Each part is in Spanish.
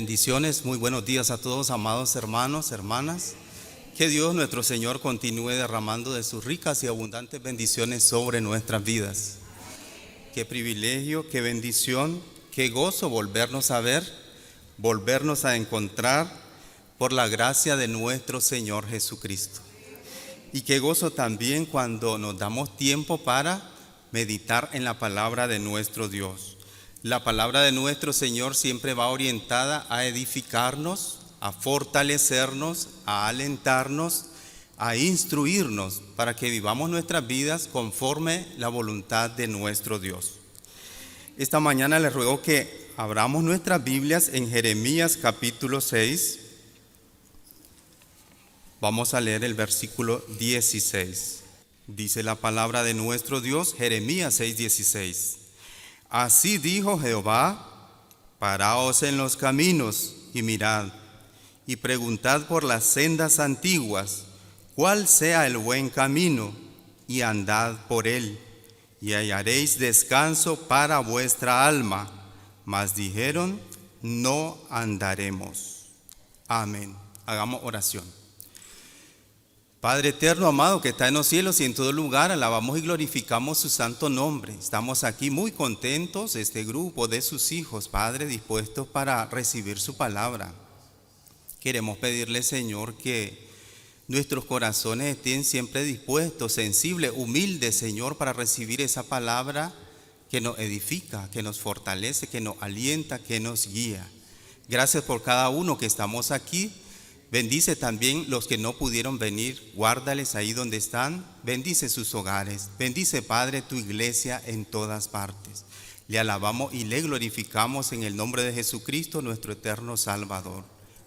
Bendiciones, muy buenos días a todos, amados hermanos, hermanas. Que Dios nuestro Señor continúe derramando de sus ricas y abundantes bendiciones sobre nuestras vidas. Qué privilegio, qué bendición, qué gozo volvernos a ver, volvernos a encontrar por la gracia de nuestro Señor Jesucristo. Y qué gozo también cuando nos damos tiempo para meditar en la palabra de nuestro Dios. La palabra de nuestro Señor siempre va orientada a edificarnos, a fortalecernos, a alentarnos, a instruirnos para que vivamos nuestras vidas conforme la voluntad de nuestro Dios. Esta mañana les ruego que abramos nuestras Biblias en Jeremías capítulo 6. Vamos a leer el versículo 16. Dice la palabra de nuestro Dios, Jeremías 6:16. Así dijo Jehová: paraos en los caminos y mirad, y preguntad por las sendas antiguas, cuál sea el buen camino, y andad por él, y hallaréis descanso para vuestra alma. Mas dijeron: no andaremos. Amén. Hagamos oración. Padre eterno, amado, que está en los cielos y en todo lugar, alabamos y glorificamos su santo nombre. Estamos aquí muy contentos, este grupo de sus hijos, Padre, dispuestos para recibir su palabra. Queremos pedirle, Señor, que nuestros corazones estén siempre dispuestos, sensibles, humildes, Señor, para recibir esa palabra que nos edifica, que nos fortalece, que nos alienta, que nos guía. Gracias por cada uno que estamos aquí. Bendice también los que no pudieron venir, guárdales ahí donde están, bendice sus hogares, bendice, Padre, tu iglesia en todas partes. Le alabamos y le glorificamos en el nombre de Jesucristo, nuestro eterno Salvador.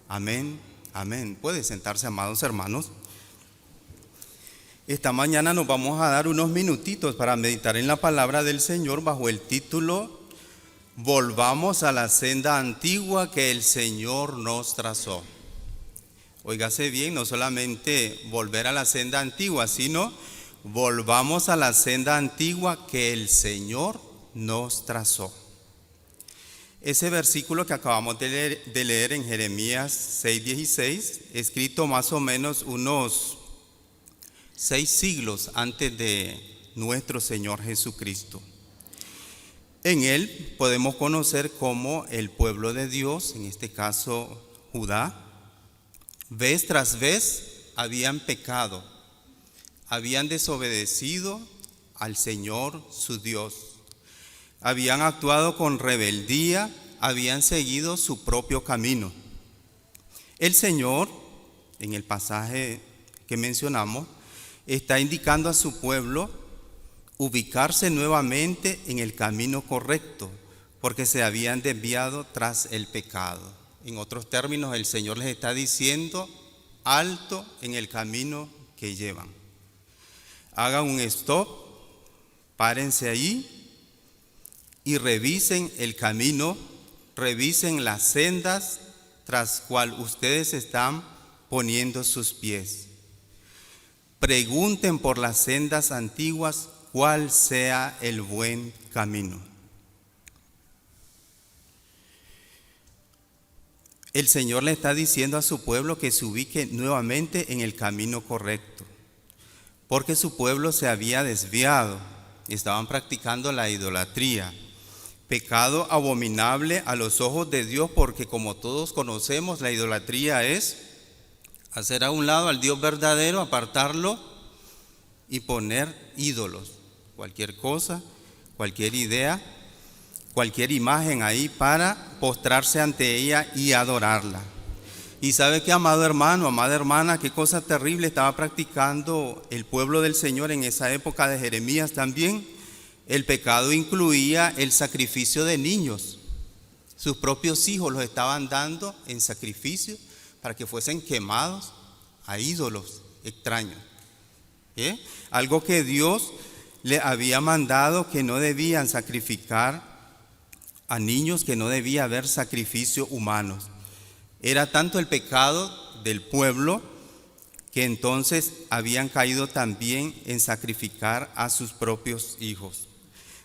Amén, amén. Puede sentarse, amados hermanos. Esta mañana nos vamos a dar unos minutitos para meditar en la palabra del Señor bajo el título: Volvamos a la senda antigua que el Señor nos trazó. Óigase bien, no solamente volver a la senda antigua, sino volvamos a la senda antigua que el Señor nos trazó. Ese versículo que acabamos de leer en Jeremías 6:16, escrito más o menos unos 6 siglos antes de nuestro Señor Jesucristo. En él podemos conocer cómo el pueblo de Dios, en este caso Judá, vez tras vez habían pecado, habían desobedecido al Señor su Dios, habían actuado con rebeldía, habían seguido su propio camino. El Señor, en el pasaje que mencionamos, está indicando a su pueblo ubicarse nuevamente en el camino correcto, porque se habían desviado tras el pecado. En otros términos, el Señor les está diciendo: alto en el camino que llevan. Hagan un stop, párense ahí y revisen el camino, revisen las sendas tras cual ustedes están poniendo sus pies. Pregunten por las sendas antiguas cuál sea el buen camino. El Señor le está diciendo a su pueblo que se ubique nuevamente en el camino correcto, porque su pueblo se había desviado, estaban practicando la idolatría, pecado abominable a los ojos de Dios, porque como todos conocemos, la idolatría es hacer a un lado al Dios verdadero, apartarlo y poner ídolos, cualquier cosa, cualquier idea, cualquier imagen ahí para postrarse ante ella y adorarla. Y sabe que, amado hermano, amada hermana, qué cosa terrible estaba practicando el pueblo del Señor en esa época de Jeremías también. El pecado incluía el sacrificio de niños. Sus propios hijos los estaban dando en sacrificio para que fuesen quemados a ídolos extraños. Algo que Dios le había mandado, que no debían sacrificar a niños, que no debía haber sacrificios humanos. Era tanto el pecado del pueblo que entonces habían caído también en sacrificar a sus propios hijos.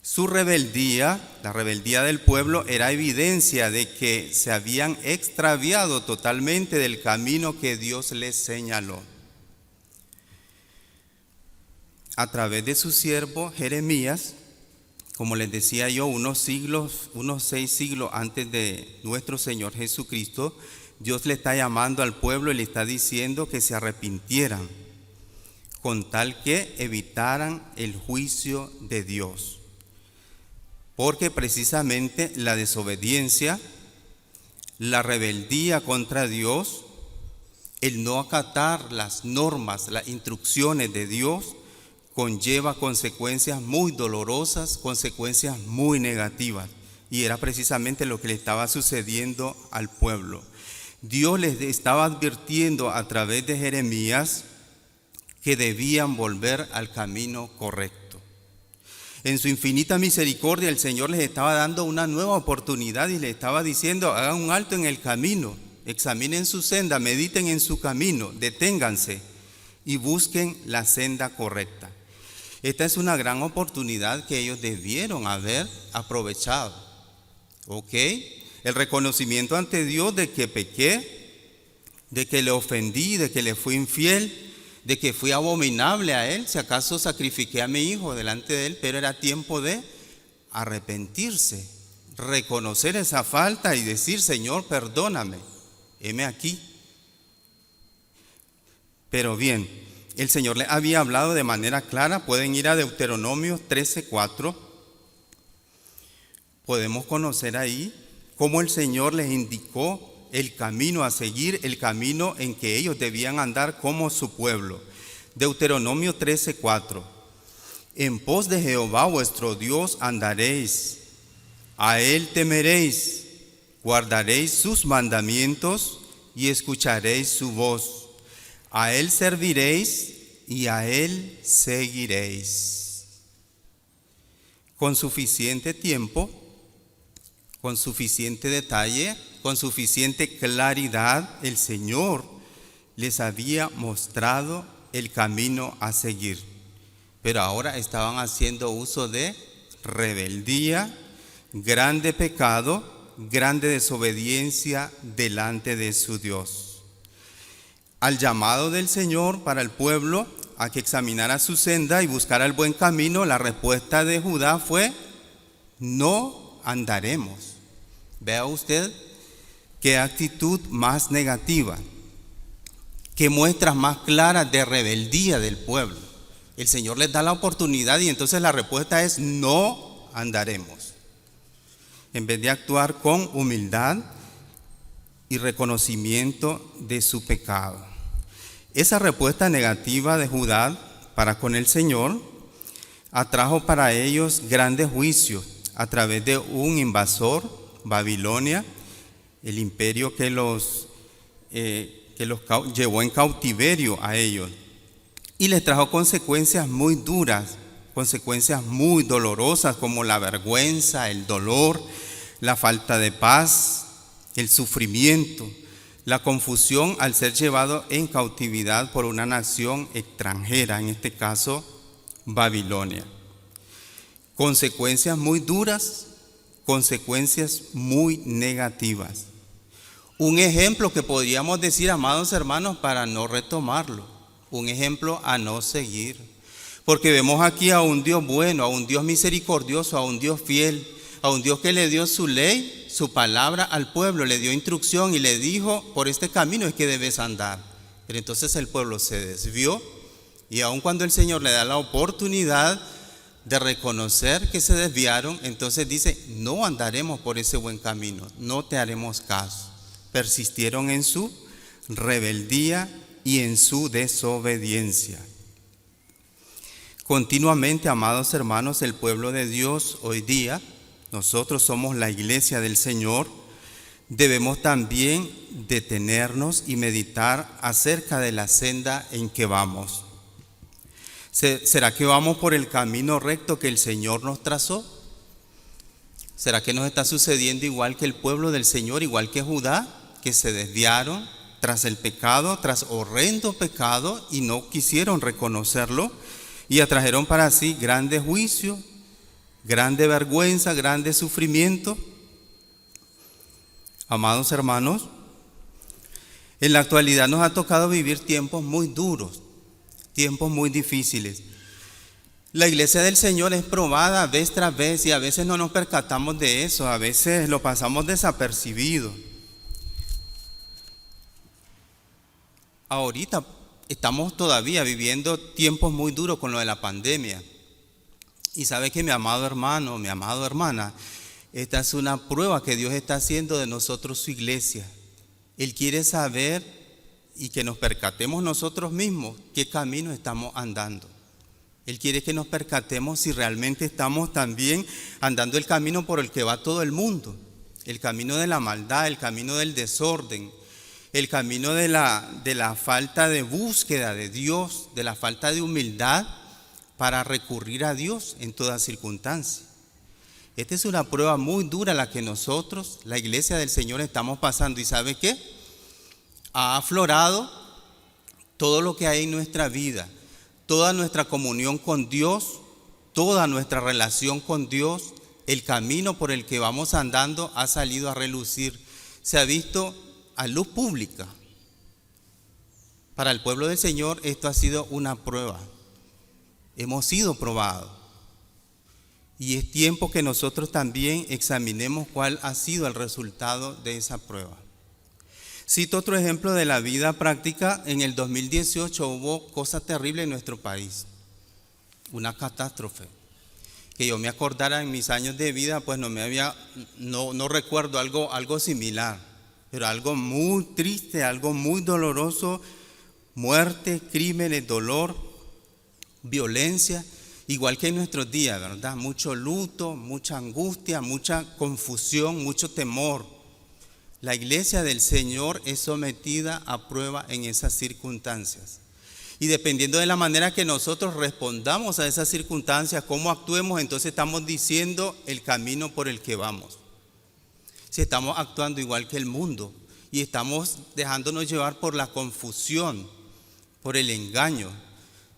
Su rebeldía, la rebeldía del pueblo, era evidencia de que se habían extraviado totalmente del camino que Dios les señaló. A través de su siervo Jeremías, como les decía yo, unos 6 siglos antes de nuestro Señor Jesucristo, Dios le está llamando al pueblo y le está diciendo que se arrepintieran, con tal que evitaran el juicio de Dios. Porque precisamente la desobediencia, la rebeldía contra Dios, el no acatar las normas, las instrucciones de Dios, conlleva consecuencias muy dolorosas, consecuencias muy negativas. Y era precisamente lo que le estaba sucediendo al pueblo. Dios les estaba advirtiendo a través de Jeremías que debían volver al camino correcto. En su infinita misericordia el Señor les estaba dando una nueva oportunidad y les estaba diciendo: hagan un alto en el camino, examinen su senda, mediten en su camino, deténganse y busquen la senda correcta. Esta es una gran oportunidad que ellos debieron haber aprovechado. ¿Ok? El reconocimiento ante Dios de que pequé, de que le ofendí, de que le fui infiel, de que fui abominable a Él, si acaso sacrifiqué a mi hijo delante de Él, pero era tiempo de arrepentirse, reconocer esa falta y decir: Señor, perdóname, heme aquí. Pero bien, el Señor le había hablado de manera clara. Pueden ir a Deuteronomio 13:4. Podemos conocer ahí cómo el Señor les indicó el camino a seguir, el camino en que ellos debían andar como su pueblo. Deuteronomio 13:4. En pos de Jehová vuestro Dios andaréis, a Él temeréis, guardaréis sus mandamientos y escucharéis su voz. A Él serviréis y a Él seguiréis. Con suficiente tiempo, con suficiente detalle, con suficiente claridad, el Señor les había mostrado el camino a seguir. Pero ahora estaban haciendo uso de rebeldía, grande pecado, grande desobediencia delante de su Dios. Al llamado del Señor para el pueblo a que examinara su senda y buscara el buen camino, la respuesta de Judá fue: no andaremos. Vea usted qué actitud más negativa, qué muestras más claras de rebeldía del pueblo. El Señor les da la oportunidad y entonces la respuesta es: no andaremos. En vez de actuar con humildad y reconocimiento de su pecado. Esa respuesta negativa de Judá para con el Señor atrajo para ellos grandes juicios a través de un invasor, Babilonia, el imperio que los llevó en cautiverio a ellos, y les trajo consecuencias muy duras, consecuencias muy dolorosas, como la vergüenza, el dolor, la falta de paz, el sufrimiento, la confusión al ser llevado en cautividad por una nación extranjera, en este caso Babilonia. Consecuencias muy duras, consecuencias muy negativas. Un ejemplo que podríamos decir, amados hermanos, para no retomarlo, un ejemplo a no seguir, porque vemos aquí a un Dios bueno, a un Dios misericordioso, a un Dios fiel, a un Dios que le dio su ley, su palabra al pueblo, le dio instrucción y le dijo: por este camino es que debes andar. Pero entonces el pueblo se desvió, y aun cuando el Señor le da la oportunidad de reconocer que se desviaron, entonces dice: no andaremos por ese buen camino, no te haremos caso. Persistieron en su rebeldía y en su desobediencia. Continuamente, amados hermanos, el pueblo de Dios hoy día, nosotros somos la iglesia del Señor, debemos también detenernos y meditar acerca de la senda en que vamos. ¿Será que vamos por el camino recto que el Señor nos trazó? ¿Será que nos está sucediendo igual que el pueblo del Señor, igual que Judá, que se desviaron tras el pecado, tras horrendo pecado, y no quisieron reconocerlo y atrajeron para sí grandes juicios, grande vergüenza, grande sufrimiento. Amados hermanos, en la actualidad nos ha tocado vivir tiempos muy duros, tiempos muy difíciles. La iglesia del Señor es probada vez tras vez y a veces no nos percatamos de eso, a veces lo pasamos desapercibido. Ahorita estamos todavía viviendo tiempos muy duros con lo de la pandemia. Y sabe que mi amado hermano, mi amada hermana, esta es una prueba que Dios está haciendo de nosotros, su iglesia. Él quiere saber y que nos percatemos nosotros mismos qué camino estamos andando. Él quiere que nos percatemos si realmente estamos también andando el camino por el que va todo el mundo. El camino de la maldad, el camino del desorden, el camino de la falta de búsqueda de Dios, de la falta de humildad para recurrir a Dios en toda circunstancia. Esta es una prueba muy dura la que nosotros, la iglesia del Señor, estamos pasando. ¿Y sabe qué? Ha aflorado todo lo que hay en nuestra vida, toda nuestra comunión con Dios, toda nuestra relación con Dios, el camino por el que vamos andando ha salido a relucir. Se ha visto a luz pública. Para el pueblo del Señor esto ha sido una prueba. Hemos sido probados. Y es tiempo que nosotros también examinemos cuál ha sido el resultado de esa prueba. Cito otro ejemplo de la vida práctica. En el 2018 hubo cosas terribles en nuestro país. Una catástrofe. Que yo me acordara en mis años de vida, pues no recuerdo algo similar. Pero algo muy triste, algo muy doloroso. Muerte, crímenes, dolor, violencia. Igual que en nuestros días, ¿verdad? Mucho luto, mucha angustia, mucha confusión, mucho temor. La iglesia del Señor es sometida a prueba en esas circunstancias. Y dependiendo de la manera que nosotros respondamos a esas circunstancias, cómo actuemos, entonces estamos diciendo el camino por el que vamos. Si estamos actuando igual que el mundo y estamos dejándonos llevar por la confusión, por el engaño,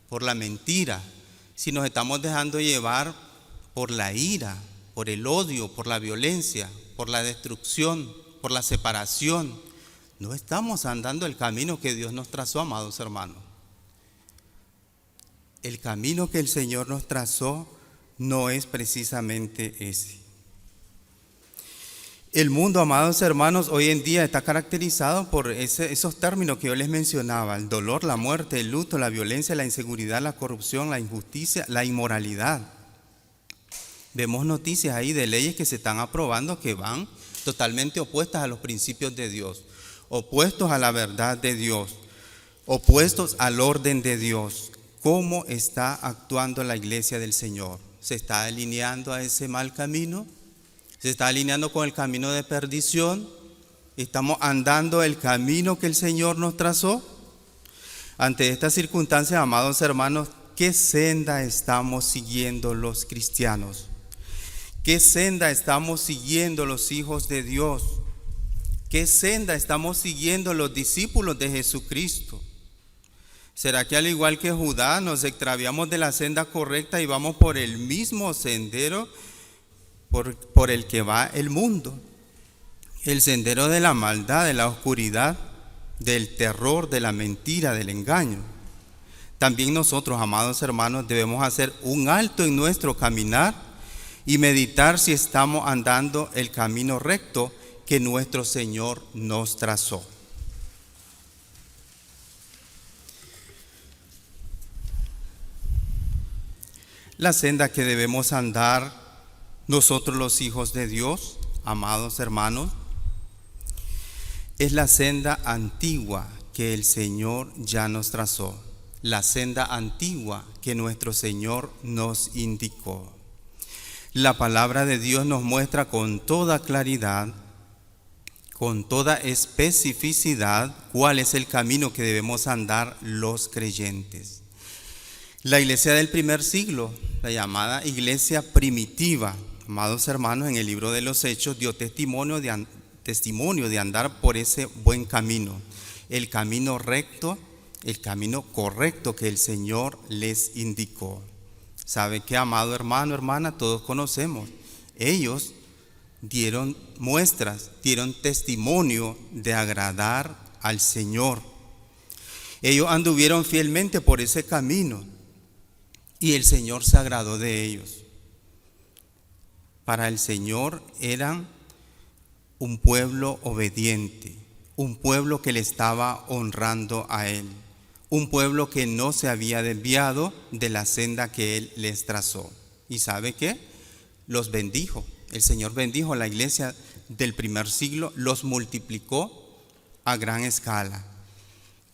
por la mentira, si nos estamos dejando llevar por la ira, por el odio, por la violencia, por la destrucción, por la separación, no estamos andando el camino que Dios nos trazó, amados hermanos. El camino que el Señor nos trazó no es precisamente ese. El mundo, amados hermanos, hoy en día está caracterizado por esos términos que yo les mencionaba: el dolor, la muerte, el luto, la violencia, la inseguridad, la corrupción, la injusticia, la inmoralidad. Vemos noticias ahí de leyes que se están aprobando que van totalmente opuestas a los principios de Dios, opuestos a la verdad de Dios, opuestos al orden de Dios. ¿Cómo está actuando la iglesia del Señor? ¿Se está alineando a ese mal camino? ¿Se está alineando con el camino de perdición? ¿Estamos andando el camino que el Señor nos trazó? Ante estas circunstancias, amados hermanos, ¿qué senda estamos siguiendo los cristianos? ¿Qué senda estamos siguiendo los hijos de Dios? ¿Qué senda estamos siguiendo los discípulos de Jesucristo? ¿Será que al igual que Judá nos extraviamos de la senda correcta y vamos por el mismo sendero por el que va el mundo? El sendero de la maldad, de la oscuridad, del terror, de la mentira, del engaño. También nosotros, amados hermanos, debemos hacer un alto en nuestro caminar y meditar si estamos andando el camino recto que nuestro Señor nos trazó. La senda que debemos andar nosotros los hijos de Dios, amados hermanos, es la senda antigua que el Señor ya nos trazó, la senda antigua que nuestro Señor nos indicó. La palabra de Dios nos muestra con toda claridad, con toda especificidad, cuál es el camino que debemos andar los creyentes. La iglesia del primer siglo, la llamada iglesia primitiva, amados hermanos, en el libro de los Hechos dio testimonio de andar por ese buen camino, el camino recto, el camino correcto que el Señor les indicó. ¿Sabe qué, amado hermano, hermana? Todos conocemos. Ellos dieron muestras, dieron testimonio de agradar al Señor. Ellos anduvieron fielmente por ese camino y el Señor se agradó de ellos. Para el Señor eran un pueblo obediente, un pueblo que le estaba honrando a Él, un pueblo que no se había desviado de la senda que Él les trazó. ¿Y sabe qué? Los bendijo. El Señor bendijo a la iglesia del primer siglo, los multiplicó a gran escala,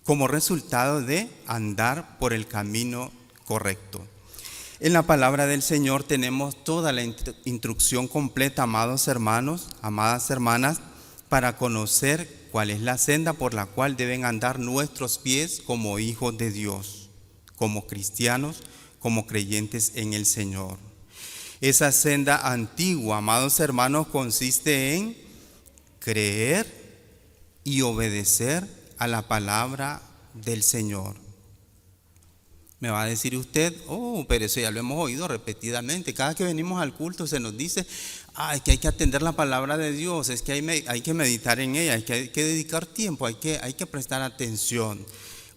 como resultado de andar por el camino correcto. En la palabra del Señor tenemos toda la instrucción completa, amados hermanos, amadas hermanas, para conocer cuál es la senda por la cual deben andar nuestros pies como hijos de Dios, como cristianos, como creyentes en el Señor. Esa senda antigua, amados hermanos, consiste en creer y obedecer a la palabra del Señor. Me va a decir usted, pero eso ya lo hemos oído repetidamente. Cada que venimos al culto se nos dice, es que hay que atender la palabra de Dios, es que hay que meditar en ella, hay que dedicar tiempo, hay que prestar atención.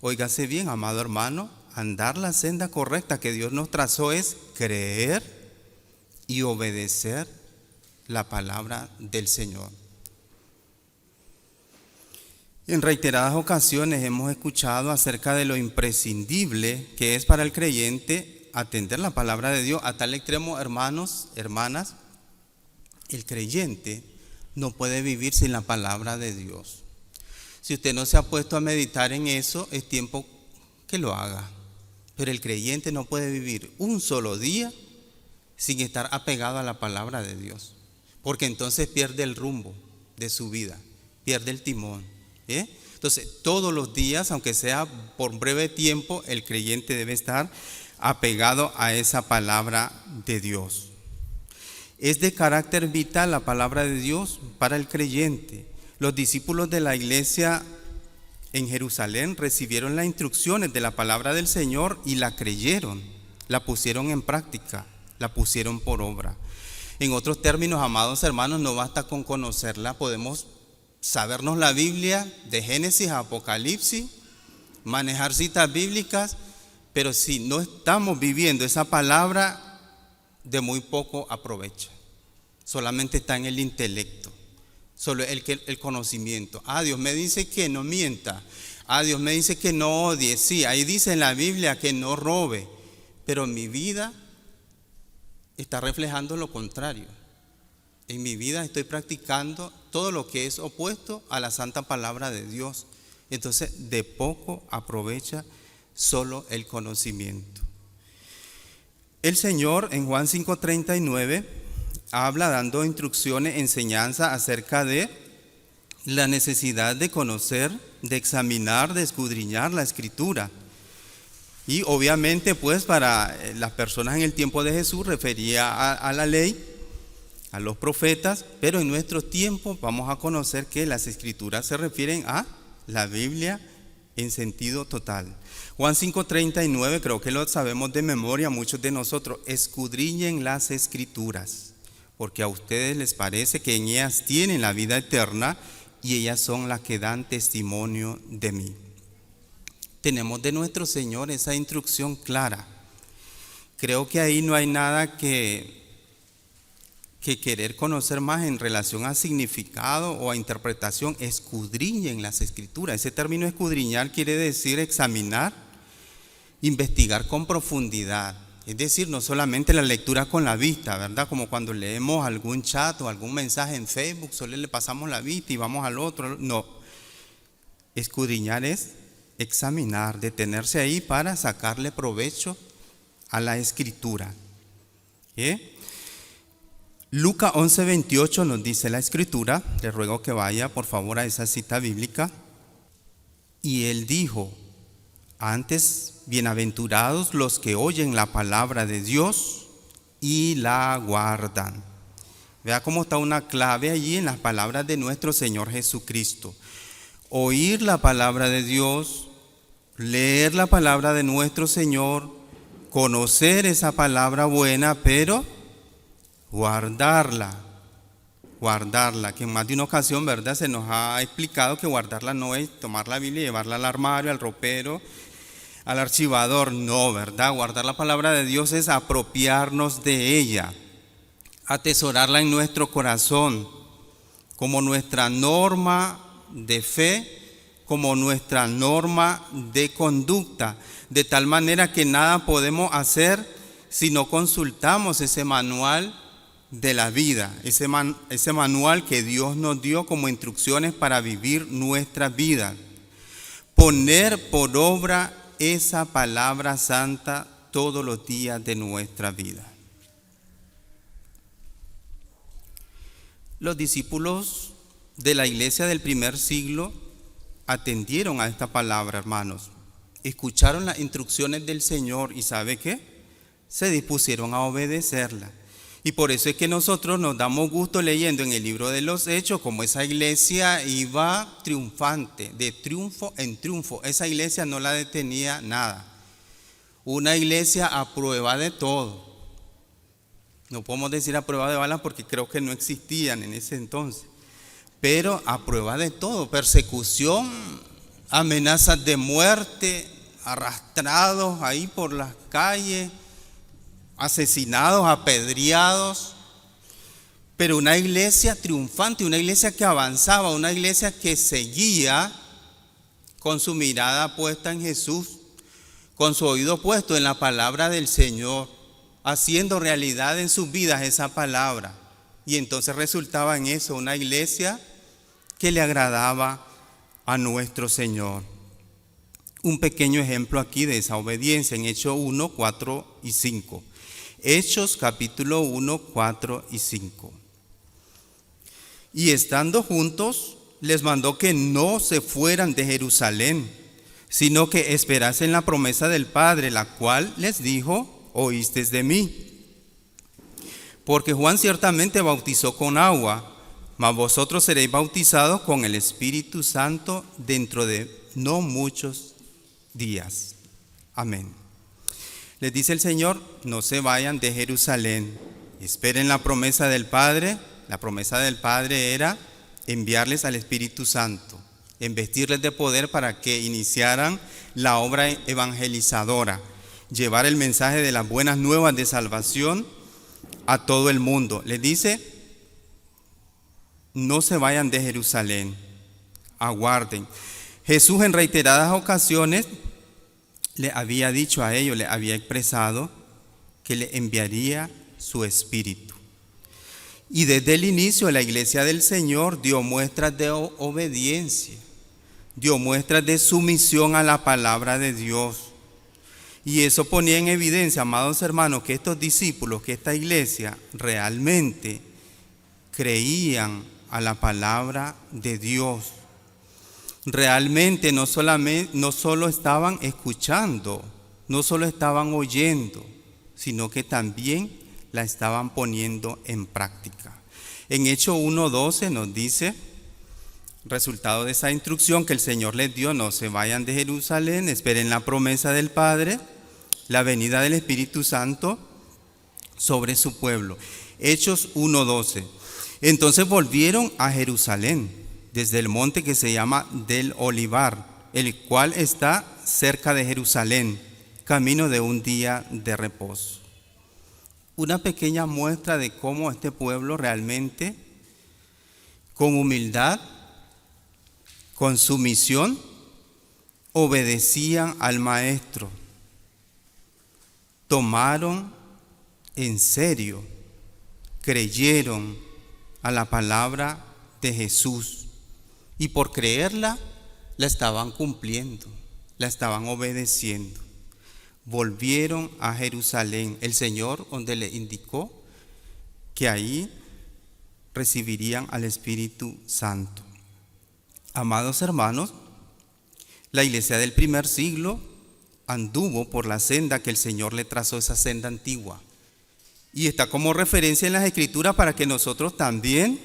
Óigase bien, amado hermano, andar la senda correcta que Dios nos trazó es creer y obedecer la palabra del Señor. En reiteradas ocasiones hemos escuchado acerca de lo imprescindible que es para el creyente atender la palabra de Dios. A tal extremo, hermanos, hermanas, el creyente no puede vivir sin la palabra de Dios. Si usted no se ha puesto a meditar en eso, es tiempo que lo haga. Pero el creyente no puede vivir un solo día sin estar apegado a la palabra de Dios, porque entonces pierde el rumbo de su vida, pierde el timón. Entonces, todos los días, aunque sea por breve tiempo, el creyente debe estar apegado a esa palabra de Dios. Es de carácter vital la palabra de Dios para el creyente. Los discípulos de la iglesia en Jerusalén recibieron las instrucciones de la palabra del Señor y la creyeron, la pusieron en práctica, la pusieron por obra. En otros términos, amados hermanos, no basta con conocerla, podemos sabernos la Biblia de Génesis a Apocalipsis, manejar citas bíblicas, pero si no estamos viviendo esa palabra, de muy poco aprovecha. Solamente está en el intelecto, solo el conocimiento. Dios me dice que no mienta. Dios me dice que no odie. Sí, ahí dice en la Biblia que no robe, pero mi vida está reflejando lo contrario. En mi vida estoy practicando todo lo que es opuesto a la santa palabra de Dios. Entonces, de poco aprovecha solo el conocimiento. El Señor en Juan 5:39 habla dando instrucciones, enseñanza acerca de la necesidad de conocer, de examinar, de escudriñar la Escritura. Y obviamente pues para las personas en el tiempo de Jesús refería a la ley, a los profetas, pero en nuestro tiempo vamos a conocer que las Escrituras se refieren a la Biblia en sentido total. Juan 5:39, creo que lo sabemos de memoria muchos de nosotros: escudriñen las Escrituras, porque a ustedes les parece que en ellas tienen la vida eterna y ellas son las que dan testimonio de mí. Tenemos de nuestro Señor esa instrucción clara. Creo que ahí no hay nada que querer conocer más en relación a significado o a interpretación. Escudriñen las Escrituras. Ese término escudriñar quiere decir examinar, investigar con profundidad. Es decir, no solamente la lectura con la vista, ¿verdad? Como cuando leemos algún chat o algún mensaje en Facebook, solo le pasamos la vista y vamos al otro. No. Escudriñar es examinar, detenerse ahí para sacarle provecho a la Escritura. Lucas 11:28 nos dice la Escritura, le ruego que vaya por favor a esa cita bíblica. Y él dijo: antes, bienaventurados los que oyen la palabra de Dios y la guardan. Vea cómo está una clave allí en las palabras de nuestro Señor Jesucristo. Oír la palabra de Dios, leer la palabra de nuestro Señor, conocer esa palabra buena, pero guardarla, que en más de una ocasión, ¿verdad?, se nos ha explicado que guardarla no es tomar la Biblia y llevarla al armario, al ropero, al archivador, no, ¿verdad? Guardar la palabra de Dios es apropiarnos de ella, atesorarla en nuestro corazón, como nuestra norma de fe, como nuestra norma de conducta, de tal manera que nada podemos hacer si no consultamos ese manual de la vida, ese manual que Dios nos dio como instrucciones para vivir nuestra vida. Poner por obra esa palabra santa todos los días de nuestra vida. Los discípulos de la iglesia del primer siglo atendieron a esta palabra, hermanos. Escucharon las instrucciones del Señor y ¿sabe qué? Se dispusieron a obedecerla. Y por eso es que nosotros nos damos gusto leyendo en el libro de los Hechos cómo esa iglesia iba triunfante, de triunfo en triunfo. Esa iglesia no la detenía nada. Una iglesia a prueba de todo. No podemos decir a prueba de balas porque creo que no existían en ese entonces. Pero a prueba de todo, persecución, amenazas de muerte, arrastrados ahí por las calles, asesinados, apedreados, pero una iglesia triunfante, una iglesia que avanzaba, una iglesia que seguía con su mirada puesta en Jesús, con su oído puesto en la palabra del Señor, haciendo realidad en sus vidas esa palabra. Y entonces resultaba en eso una iglesia que le agradaba a nuestro Señor. Un pequeño ejemplo aquí de esa obediencia en Hechos 1, 4 y 5. Hechos capítulo 1, 4 y 5. Y estando juntos, les mandó que no se fueran de Jerusalén, sino que esperasen la promesa del Padre, la cual les dijo: oísteis de mí. Porque Juan ciertamente bautizó con agua, mas vosotros seréis bautizados con el Espíritu Santo dentro de no muchos días. Amén. Les dice el Señor: no se vayan de Jerusalén, esperen la promesa del Padre. La promesa del Padre era enviarles al Espíritu Santo, investirles de poder para que iniciaran la obra evangelizadora, llevar el mensaje de las buenas nuevas de salvación a todo el mundo. Les dice: no se vayan de Jerusalén, aguarden. Jesús en reiteradas ocasiones le había dicho a ellos, le había expresado que le enviaría su Espíritu. Y desde el inicio la iglesia del Señor dio muestras de obediencia, dio muestras de sumisión a la palabra de Dios. Y eso ponía en evidencia, amados hermanos, que estos discípulos, que esta iglesia realmente creían a la palabra de Dios. Realmente no solo estaban escuchando, no solo estaban oyendo, sino que también la estaban poniendo en práctica. En Hechos 1:12 nos dice, resultado de esa instrucción que el Señor les dio: no se vayan de Jerusalén, esperen la promesa del Padre, la venida del Espíritu Santo sobre su pueblo. Hechos 1:12. Entonces volvieron a Jerusalén desde el monte que se llama del Olivar, el cual está cerca de Jerusalén, camino de un día de reposo. Una pequeña muestra de cómo este pueblo realmente, con humildad, con sumisión, obedecían al Maestro. Tomaron en serio, creyeron a la palabra de Jesús y por creerla la estaban cumpliendo, la estaban obedeciendo. Volvieron a Jerusalén, el Señor donde le indicó que ahí recibirían al Espíritu Santo. Amados hermanos, la iglesia del primer siglo anduvo por la senda que el Señor le trazó, esa senda antigua. Y está como referencia en las Escrituras para que nosotros también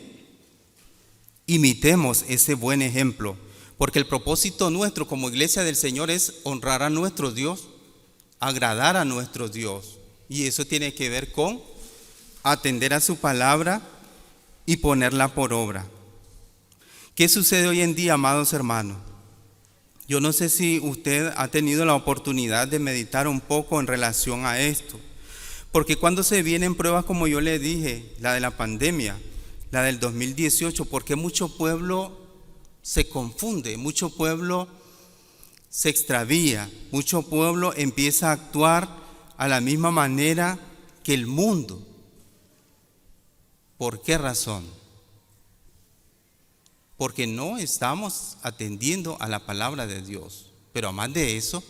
imitemos ese buen ejemplo. Porque el propósito nuestro como iglesia del Señor es honrar a nuestro Dios, agradar a nuestro Dios. Y eso tiene que ver con atender a su palabra y ponerla por obra. ¿Qué sucede hoy en día, amados hermanos? Yo no sé si usted ha tenido la oportunidad de meditar un poco en relación a esto. Porque cuando se vienen pruebas, como yo le dije, la de la pandemia, la del 2018, porque mucho pueblo se confunde, mucho pueblo se extravía, mucho pueblo empieza a actuar a la misma manera que el mundo. ¿Por qué razón? Porque no estamos atendiendo a la palabra de Dios. Pero además de eso,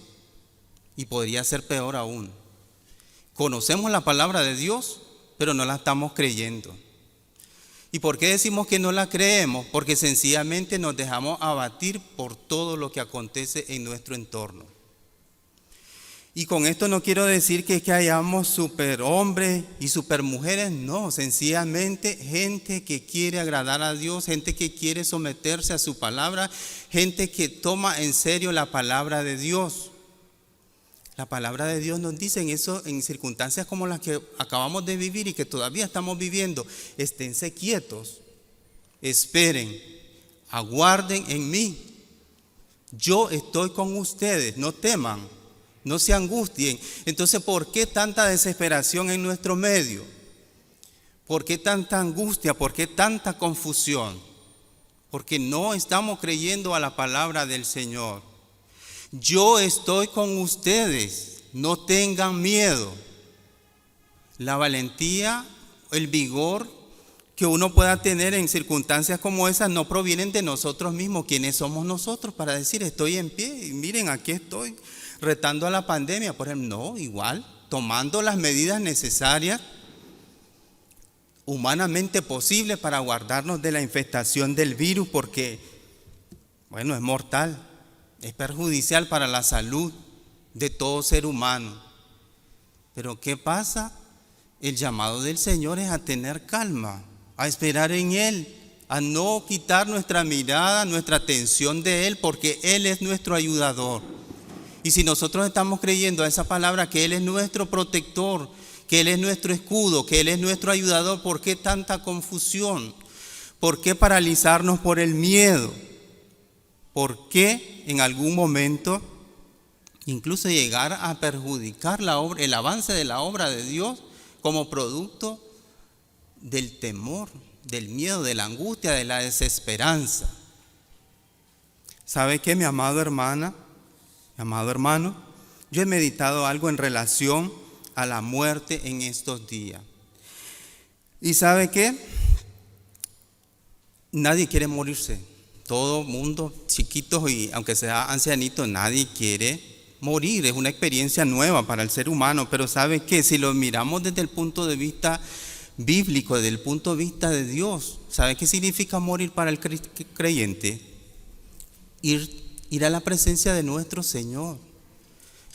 y podría ser peor aún, conocemos la palabra de Dios, pero no la estamos creyendo. ¿Y por qué decimos que no la creemos? Porque sencillamente nos dejamos abatir por todo lo que acontece en nuestro entorno. Y con esto no quiero decir que hayamos superhombres y supermujeres, no, sencillamente gente que quiere agradar a Dios, gente que quiere someterse a su palabra, gente que toma en serio la palabra de Dios. La palabra de Dios nos dice en eso, en circunstancias como las que acabamos de vivir y que todavía estamos viviendo, esténse quietos, esperen, aguarden en mí. Yo estoy con ustedes, no teman. No se angustien. Entonces, ¿por qué tanta desesperación en nuestro medio? ¿Por qué tanta angustia? ¿Por qué tanta confusión? Porque no estamos creyendo a la palabra del Señor. Yo estoy con ustedes, no tengan miedo. La valentía, el vigor que uno pueda tener en circunstancias como esas no provienen de nosotros mismos. ¿Quiénes somos nosotros para decir estoy en pie? Y miren, aquí estoy retando a la pandemia, por ejemplo. No, igual, tomando las medidas necesarias, humanamente posibles para guardarnos de la infestación del virus, porque, bueno, es mortal, es perjudicial para la salud de todo ser humano. Pero ¿qué pasa? El llamado del Señor es a tener calma, a esperar en Él, a no quitar nuestra mirada, nuestra atención de Él, porque Él es nuestro ayudador. Y si nosotros estamos creyendo a esa palabra, que Él es nuestro protector, que Él es nuestro escudo, que Él es nuestro ayudador, ¿por qué tanta confusión? ¿Por qué paralizarnos por el miedo? ¿Por qué en algún momento incluso llegar a perjudicar la obra, el avance de la obra de Dios como producto del temor, del miedo, de la angustia, de la desesperanza? ¿Sabe qué, mi amado hermana? Mi amado hermano, yo he meditado algo en relación a la muerte en estos días. ¿Y sabe qué? Nadie quiere morirse. Todo mundo, chiquitos y aunque sea ancianito, nadie quiere morir. Es una experiencia nueva para el ser humano. Pero ¿sabe qué? Si lo miramos desde el punto de vista bíblico, desde el punto de vista de Dios, ¿sabe qué significa morir para el creyente? Ir a la presencia de nuestro Señor.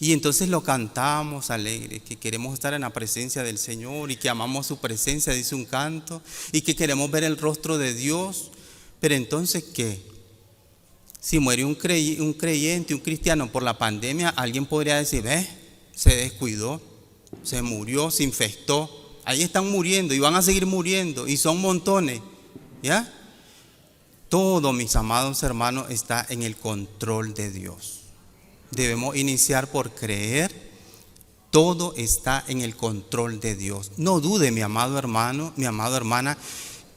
Y entonces lo cantamos alegre, que queremos estar en la presencia del Señor y que amamos su presencia, dice un canto, y que queremos ver el rostro de Dios. Pero entonces, ¿qué? Si muere un creyente, un cristiano por la pandemia, alguien podría decir, se descuidó, se murió, se infectó. Ahí están muriendo y van a seguir muriendo y son montones, ¿ya? Todo, mis amados hermanos, está en el control de Dios. Debemos iniciar por creer. Todo está en el control de Dios. No dude, mi amado hermano, mi amada hermana,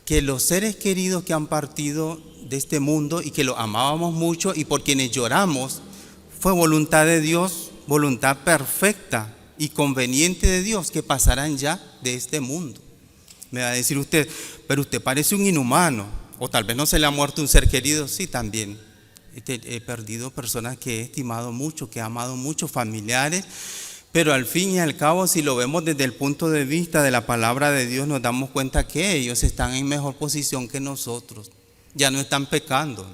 que los seres queridos que han partido de este mundo y que los amábamos mucho y por quienes lloramos, fue voluntad de Dios, voluntad perfecta y conveniente de Dios, que pasarán ya de este mundo. Me va a decir usted, pero usted parece un inhumano. O tal vez no se le ha muerto un ser querido. Sí, también he perdido personas que he estimado mucho, que he amado mucho, familiares. Pero al fin y al cabo, si lo vemos desde el punto de vista de la palabra de Dios, nos damos cuenta que ellos están en mejor posición que nosotros. Ya no están pecando,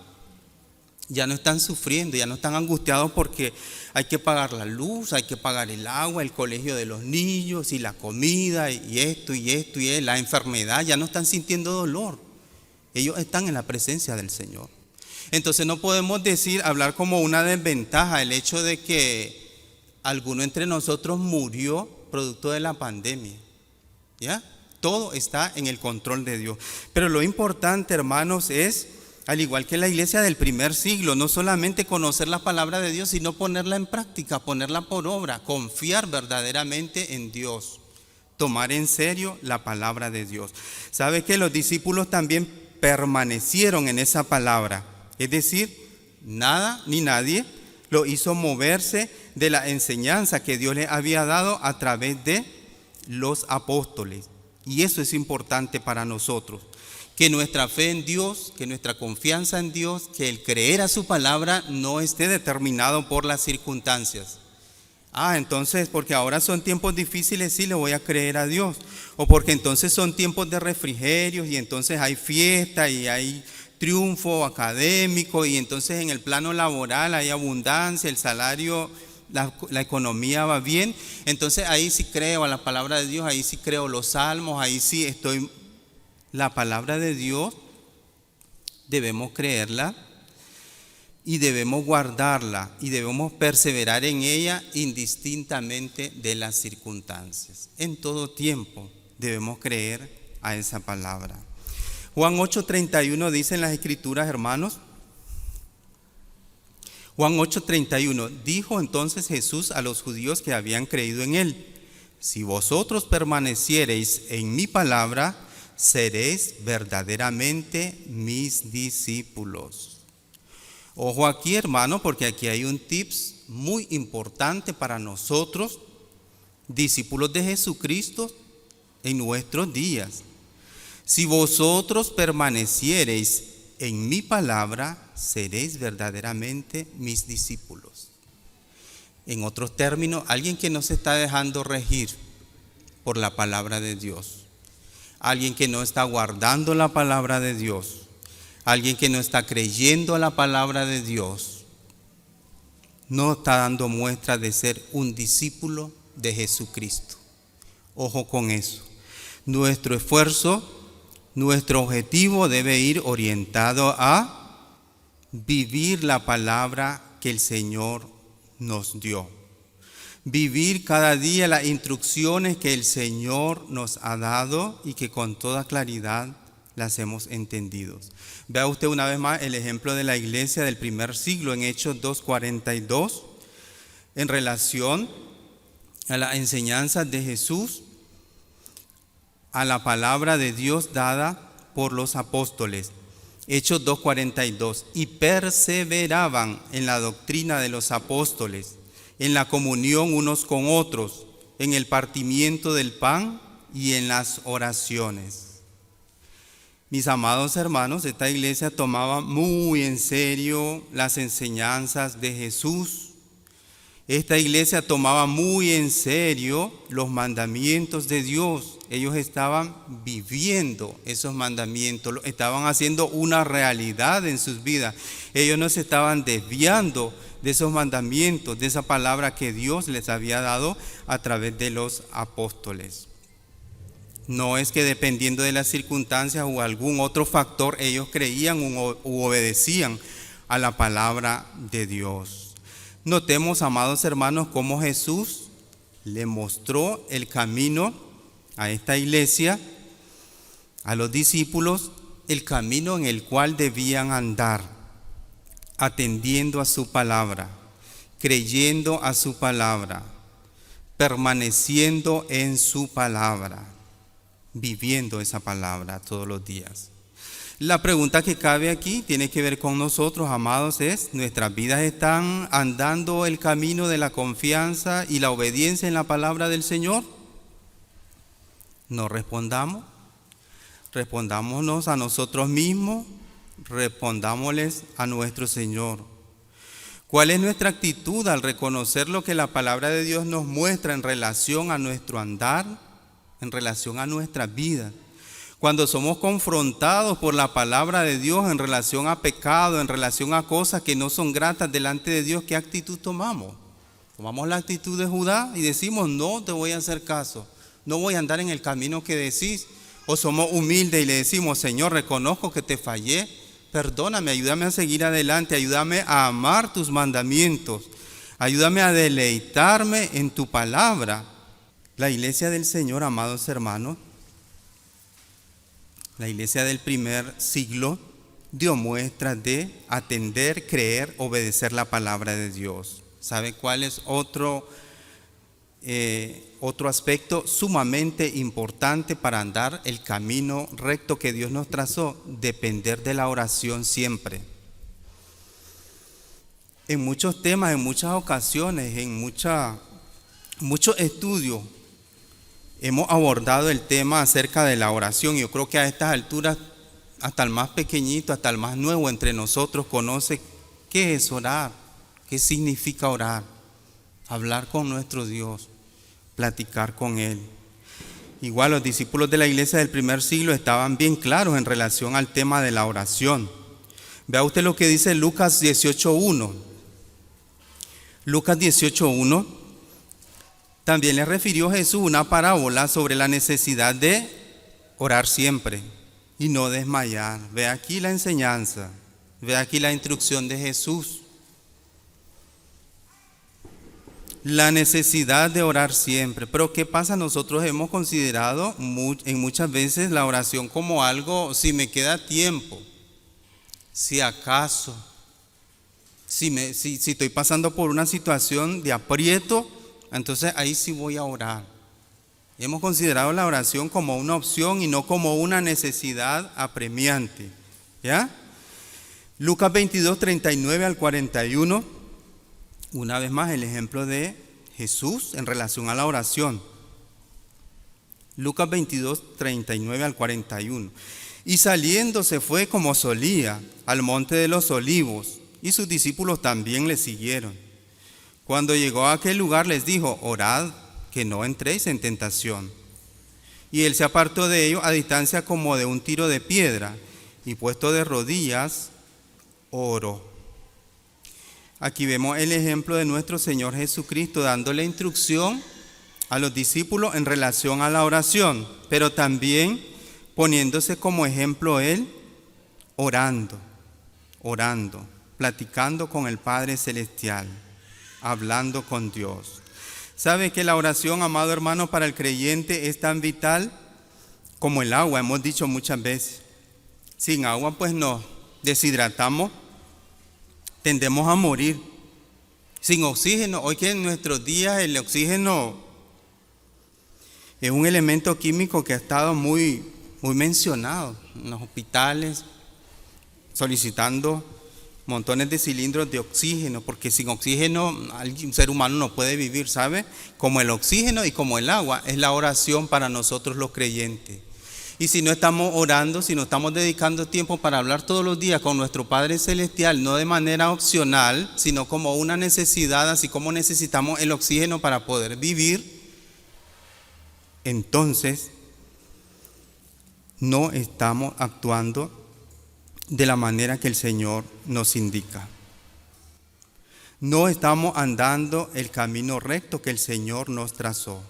ya no están sufriendo, ya no están angustiados porque hay que pagar la luz, hay que pagar el agua, el colegio de los niños y la comida y esto y la enfermedad. Ya no están sintiendo dolor. Ellos están en la presencia del Señor. Entonces no podemos hablar como una desventaja el hecho de que alguno entre nosotros murió producto de la pandemia. ¿Ya? Todo está en el control de Dios. Pero lo importante, hermanos, es, al igual que la iglesia del primer siglo, no solamente conocer la palabra de Dios, sino ponerla en práctica, ponerla por obra, confiar verdaderamente en Dios, tomar en serio la palabra de Dios. ¿Sabe que los discípulos también permanecieron en esa palabra? Es decir, nada ni nadie lo hizo moverse de la enseñanza que Dios le había dado a través de los apóstoles. Y eso es importante para nosotros, que nuestra fe en Dios, que nuestra confianza en Dios, que el creer a su palabra no esté determinado por las circunstancias. Entonces, porque ahora son tiempos difíciles, sí le voy a creer a Dios. O porque entonces son tiempos de refrigerios y entonces hay fiesta y hay triunfo académico y entonces en el plano laboral hay abundancia, el salario, la economía va bien. Entonces ahí sí creo a la palabra de Dios, ahí sí creo los salmos, ahí sí estoy. La palabra de Dios debemos creerla y debemos guardarla y debemos perseverar en ella indistintamente de las circunstancias. En todo tiempo debemos creer a esa palabra. Juan 8:31 dice en las escrituras, hermanos. Juan 8:31, dijo entonces Jesús a los judíos que habían creído en él: si vosotros permaneciereis en mi palabra, seréis verdaderamente mis discípulos. Ojo aquí, hermano, porque aquí hay un tips muy importante para nosotros, discípulos de Jesucristo en nuestros días. Si vosotros permaneciereis en mi palabra, seréis verdaderamente mis discípulos. En otros términos, alguien que no se está dejando regir por la palabra de Dios, alguien que no está guardando la palabra de Dios, alguien que no está creyendo la palabra de Dios, no está dando muestra de ser un discípulo de Jesucristo. Ojo con eso. Nuestro esfuerzo, nuestro objetivo debe ir orientado a vivir la palabra que el Señor nos dio. Vivir cada día las instrucciones que el Señor nos ha dado y que con toda claridad las hemos entendido. Vea usted una vez más el ejemplo de la iglesia del primer siglo en Hechos 2:42 en relación a las enseñanzas de Jesús, a la palabra de Dios dada por los apóstoles. Hechos 2:42, y perseveraban en la doctrina de los apóstoles, en la comunión unos con otros, en el partimiento del pan y en las oraciones. Mis amados hermanos, esta iglesia tomaba muy en serio las enseñanzas de Jesús. Esta iglesia tomaba muy en serio los mandamientos de Dios. Ellos estaban viviendo esos mandamientos, estaban haciendo una realidad en sus vidas. Ellos no se estaban desviando de esos mandamientos, de esa palabra que Dios les había dado a través de los apóstoles. No es que dependiendo de las circunstancias o algún otro factor, ellos creían u obedecían a la palabra de Dios. Notemos, amados hermanos, cómo Jesús le mostró el camino a esta iglesia, a los discípulos, el camino en el cual debían andar, atendiendo a su palabra, creyendo a su palabra, permaneciendo en su palabra, viviendo esa palabra todos los días. La pregunta que cabe aquí tiene que ver con nosotros, amados, es: ¿nuestras vidas están andando el camino de la confianza y la obediencia en la palabra del Señor? No respondamos, respondámonos a nosotros mismos, respondámosles a nuestro Señor. ¿Cuál es nuestra actitud al reconocer lo que la palabra de Dios nos muestra en relación a nuestro andar, en relación a nuestra vida? Cuando somos confrontados por la palabra de Dios en relación a pecado, en relación a cosas que no son gratas delante de Dios, ¿qué actitud tomamos? Tomamos la actitud de Judá y decimos: no te voy a hacer caso, no voy a andar en el camino que decís. O somos humildes y le decimos: Señor, reconozco que te fallé, perdóname, ayúdame a seguir adelante, ayúdame a amar tus mandamientos, Ayúdame a deleitarme en tu palabra. La iglesia del Señor, amados hermanos, la iglesia del primer siglo dio muestras de atender, creer, obedecer la palabra de Dios. ¿Sabe cuál es otro aspecto sumamente importante para andar el camino recto que Dios nos trazó? Depender de la oración siempre. En muchos temas, en muchas ocasiones, en muchos estudios, hemos abordado el tema acerca de la oración. Yo creo que a estas alturas, hasta el más pequeñito, hasta el más nuevo entre nosotros conoce qué es orar, qué significa orar, hablar con nuestro Dios, platicar con Él. Igual los discípulos de la iglesia del primer siglo estaban bien claros en relación al tema de la oración. Vea usted lo que dice Lucas 18:1. Lucas 18:1. También le refirió Jesús una parábola sobre la necesidad de orar siempre y no desmayar. Ve aquí la enseñanza, ve aquí la instrucción de Jesús. La necesidad de orar siempre. Pero ¿qué pasa? Nosotros hemos considerado en muchas veces la oración como algo, si me queda tiempo, si acaso, si estoy pasando por una situación de aprieto, entonces ahí sí voy a orar. Hemos considerado la oración como una opción y no como una necesidad apremiante. ¿Ya? Lucas 22, 39 al 41. Una vez más el ejemplo de Jesús en relación a la oración. Lucas 22, 39 al 41. Y saliendo se fue como solía al monte de los olivos, y sus discípulos también le siguieron. Cuando llegó a aquel lugar les dijo: orad que no entréis en tentación. Y él se apartó de ellos a distancia como de un tiro de piedra, y puesto de rodillas, oró. Aquí vemos el ejemplo de nuestro Señor Jesucristo dándole instrucción a los discípulos en relación a la oración, pero también poniéndose como ejemplo Él orando, platicando con el Padre Celestial, hablando con Dios. ¿Sabe que la oración, amado hermano, para el creyente es tan vital como el agua? Hemos dicho muchas veces. Sin agua pues nos deshidratamos, tendemos a morir. Sin oxígeno, hoy que en nuestros días el oxígeno es un elemento químico que ha estado muy mencionado en los hospitales, solicitando montones de cilindros de oxígeno, porque sin oxígeno un ser humano no puede vivir, ¿sabe? Como el oxígeno y como el agua es la oración para nosotros los creyentes. Y si no estamos orando, si no estamos dedicando tiempo para hablar todos los días con nuestro Padre Celestial, no de manera opcional, sino como una necesidad, así como necesitamos el oxígeno para poder vivir, entonces no estamos actuando de la manera que el Señor nos indica. No estamos andando el camino recto que el Señor nos trazó.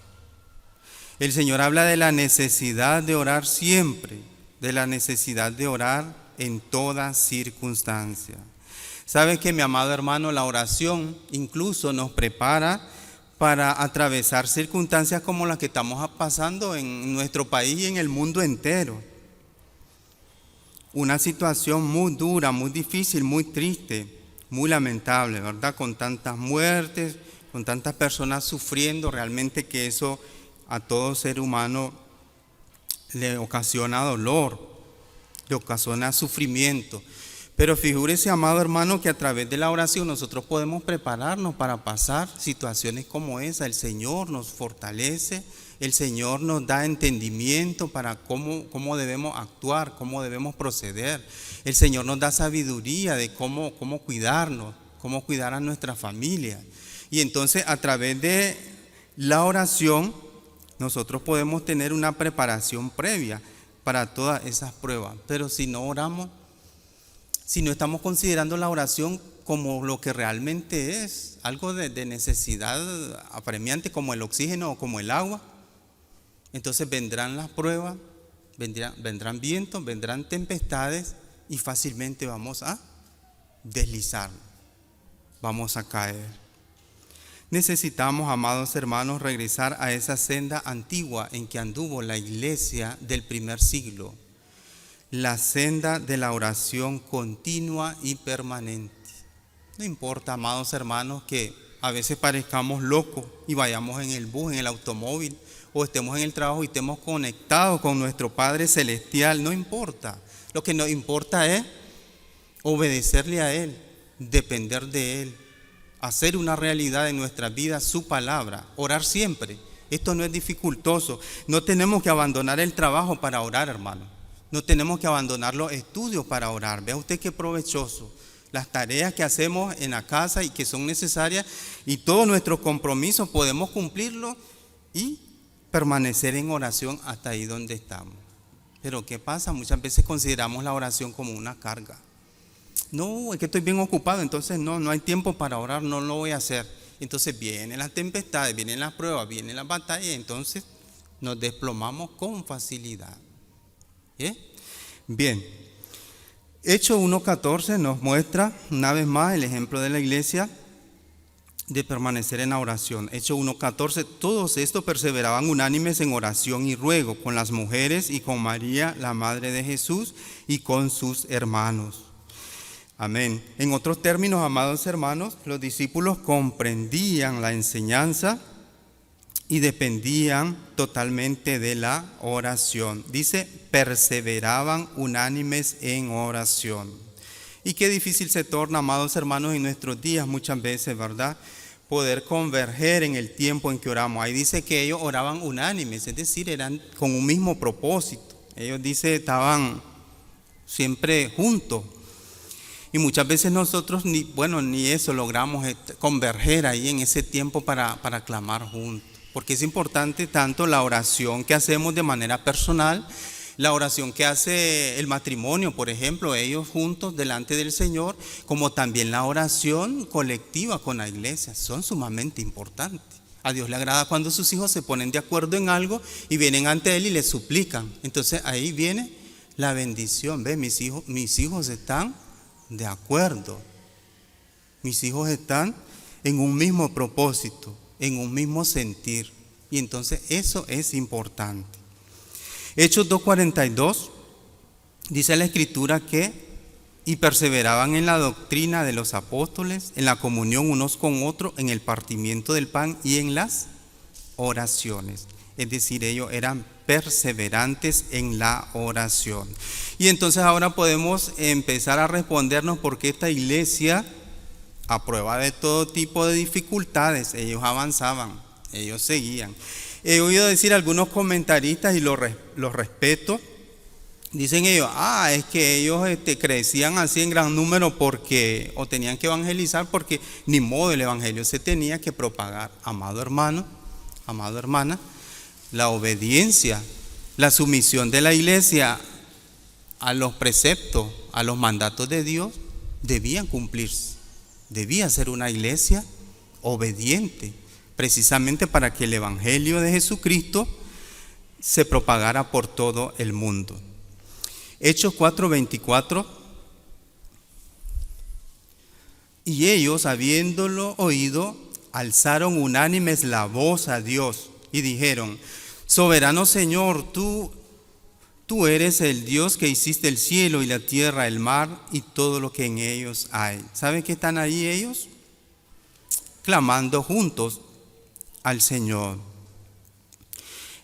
El Señor habla de la necesidad de orar siempre, de la necesidad de orar en toda circunstancia. ¿Sabe que, mi amado hermano, la oración incluso nos prepara para atravesar circunstancias como las que estamos pasando en nuestro país y en el mundo entero? Una situación muy dura, muy difícil, muy triste, muy lamentable, ¿verdad? Con tantas muertes, con tantas personas sufriendo, realmente que eso a todo ser humano le ocasiona dolor, le ocasiona sufrimiento. Pero figúrese, amado hermano, que a través de la oración nosotros podemos prepararnos para pasar situaciones como esa. El Señor nos fortalece, el Señor nos da entendimiento para cómo debemos actuar, cómo debemos proceder. El Señor nos da sabiduría de cómo cuidarnos, cómo cuidar a nuestra familia. Y entonces a través de la oración nosotros podemos tener una preparación previa para todas esas pruebas. Pero si no oramos, si no estamos considerando la oración como lo que realmente es, algo de necesidad apremiante como el oxígeno o como el agua, entonces vendrán las pruebas, vendrán vientos, vendrán tempestades y fácilmente vamos a deslizar, vamos a caer. Necesitamos, amados hermanos, regresar a esa senda antigua en que anduvo la iglesia del primer siglo, la senda de la oración continua y permanente. No importa, amados hermanos, que a veces parezcamos locos y vayamos en el bus, en el automóvil, o estemos en el trabajo y estemos conectados con nuestro Padre Celestial, no importa. Lo que nos importa es obedecerle a Él, depender de Él, hacer una realidad en nuestra vida su palabra, orar siempre. Esto no es dificultoso. No tenemos que abandonar el trabajo para orar, hermano. No tenemos que abandonar los estudios para orar. Vea usted qué provechoso. Las tareas que hacemos en la casa y que son necesarias y todos nuestros compromisos podemos cumplirlos y permanecer en oración hasta ahí donde estamos. Pero ¿qué pasa? Muchas veces consideramos la oración como una carga. No, es que estoy bien ocupado, entonces no hay tiempo para orar, no lo voy a hacer. Entonces vienen las tempestades, vienen las pruebas, vienen las batallas, entonces nos desplomamos con facilidad. Bien, Hechos 1:14 nos muestra una vez más el ejemplo de la iglesia de permanecer en la oración. Hechos 1:14, todos estos perseveraban unánimes en oración y ruego con las mujeres y con María, la madre de Jesús, y con sus hermanos. Amén. En otros términos, amados hermanos, los discípulos comprendían la enseñanza y dependían totalmente de la oración. Dice, perseveraban unánimes en oración. Y qué difícil se torna, amados hermanos, en nuestros días muchas veces, ¿verdad? Poder converger en el tiempo en que oramos. Ahí dice que ellos oraban unánimes, es decir, eran con un mismo propósito. Ellos dice estaban siempre juntos. Y muchas veces nosotros ni eso logramos converger ahí en ese tiempo para clamar juntos. Porque es importante tanto la oración que hacemos de manera personal, la oración que hace el matrimonio, por ejemplo, ellos juntos delante del Señor, como también la oración colectiva con la iglesia, son sumamente importantes. A Dios le agrada cuando sus hijos se ponen de acuerdo en algo y vienen ante Él y le suplican. Entonces ahí viene la bendición. ¿Ve? Mis hijos están de acuerdo. Mis hijos están en un mismo propósito, en un mismo sentir. Y entonces eso es importante. Hechos 2:42 dice la Escritura que y perseveraban en la doctrina de los apóstoles, en la comunión unos con otros, en el partimiento del pan y en las oraciones. Es decir, ellos eran perseverantes en la oración. Y entonces ahora podemos empezar a respondernos por qué esta iglesia, a prueba de todo tipo de dificultades, ellos avanzaban, ellos seguían. He oído decir algunos comentaristas y los respeto. Dicen ellos, es que ellos crecían así en gran número porque, o tenían que evangelizar porque ni modo el evangelio se tenía que propagar. Amado hermano, amada hermana, la obediencia, la sumisión de la iglesia a los preceptos, a los mandatos de Dios, debían cumplirse. Debía ser una iglesia obediente, precisamente para que el evangelio de Jesucristo se propagara por todo el mundo. Hechos 4:24, y ellos, habiéndolo oído, alzaron unánimes la voz a Dios y dijeron, soberano Señor, tú eres el Dios que hiciste el cielo y la tierra, el mar y todo lo que en ellos hay. ¿Saben qué están ahí ellos? Clamando juntos al Señor.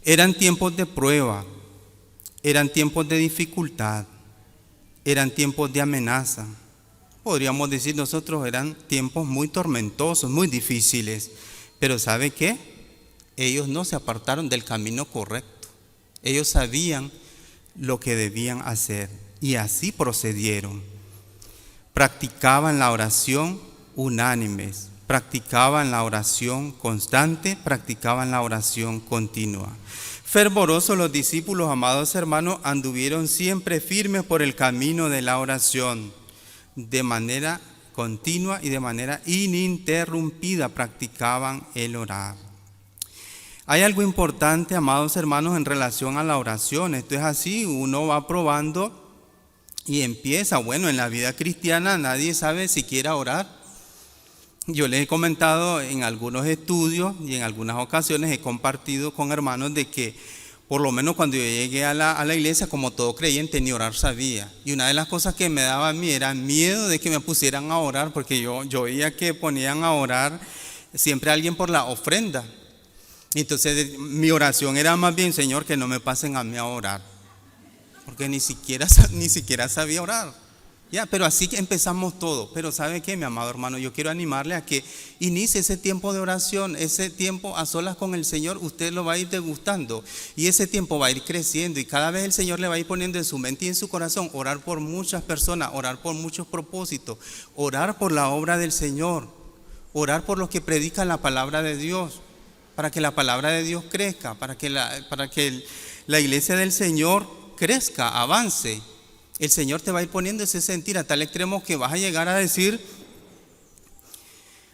Eran tiempos de prueba, eran tiempos de dificultad, eran tiempos de amenaza. Podríamos decir nosotros, eran tiempos muy tormentosos, muy difíciles. Pero ¿sabe qué? Ellos no se apartaron del camino correcto. Ellos sabían lo que debían hacer y así procedieron. Practicaban la oración unánimes, practicaban la oración constante, practicaban la oración continua. Fervorosos los discípulos, amados hermanos, anduvieron siempre firmes por el camino de la oración, de manera continua y de manera ininterrumpida practicaban el orar. Hay algo importante, amados hermanos, en relación a la oración. Esto es así, uno va probando y empieza. Bueno, en la vida cristiana nadie sabe siquiera orar. Yo les he comentado en algunos estudios y en algunas ocasiones he compartido con hermanos de que por lo menos cuando yo llegué a la iglesia, como todo creyente, ni orar sabía. Y una de las cosas que me daba a mí era miedo de que me pusieran a orar, porque yo veía que ponían a orar siempre a alguien por la ofrenda. Entonces mi oración era más bien, Señor, que no me pasen a mí a orar, porque ni siquiera sabía orar. Ya, pero así que empezamos todo. Pero ¿sabe qué, mi amado hermano? Yo quiero animarle a que inicie ese tiempo de oración, ese tiempo a solas con el Señor. Usted lo va a ir degustando y ese tiempo va a ir creciendo, y cada vez el Señor le va a ir poniendo en su mente y en su corazón orar por muchas personas, orar por muchos propósitos, orar por la obra del Señor, orar por los que predican la palabra de Dios, para que la palabra de Dios crezca, para que la iglesia del Señor crezca, avance. El Señor te va a ir poniendo ese sentir a tal extremo que vas a llegar a decir: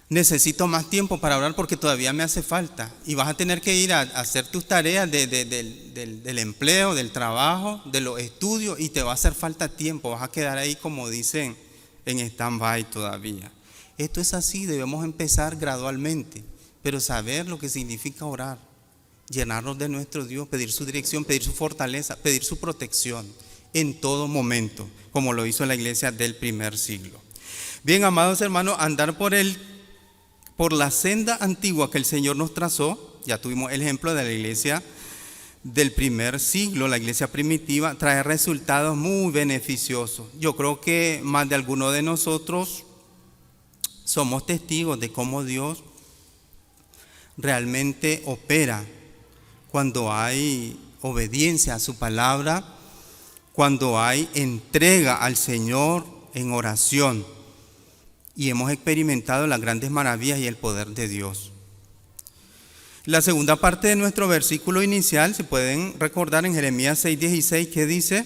necesito más tiempo para orar porque todavía me hace falta. Y vas a tener que ir a hacer tus tareas del empleo, del trabajo, de los estudios, y te va a hacer falta tiempo. Vas a quedar ahí, como dicen, en stand-by todavía. Esto es así, debemos empezar gradualmente, pero saber lo que significa orar, llenarnos de nuestro Dios, pedir su dirección, pedir su fortaleza, pedir su protección en todo momento, como lo hizo la iglesia del primer siglo. Bien, amados hermanos, andar por la senda antigua que el Señor nos trazó. Ya tuvimos el ejemplo de la iglesia del primer siglo, la iglesia primitiva, trae resultados muy beneficiosos. Yo creo que más de alguno de nosotros somos testigos de cómo Dios realmente opera cuando hay obediencia a su palabra, cuando hay entrega al Señor en oración, y hemos experimentado las grandes maravillas y el poder de Dios. La segunda parte de nuestro versículo inicial, si pueden recordar, en Jeremías 6:16, que dice: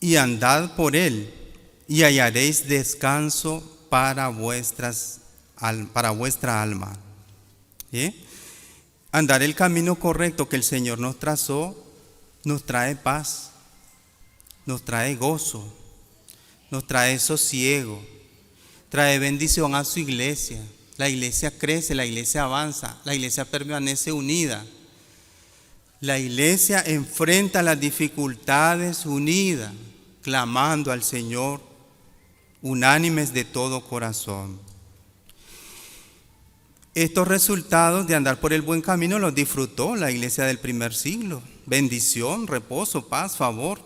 y andad por él y hallaréis descanso para vuestra alma. ¿Sí? Andar el camino correcto que el Señor nos trazó nos trae paz, nos trae gozo, nos trae sosiego, trae bendición a su iglesia. La iglesia crece, la iglesia avanza, la iglesia permanece unida. La iglesia enfrenta las dificultades unida, clamando al Señor, unánimes de todo corazón. Estos resultados de andar por el buen camino los disfrutó la iglesia del primer siglo. Bendición, reposo, paz, favor.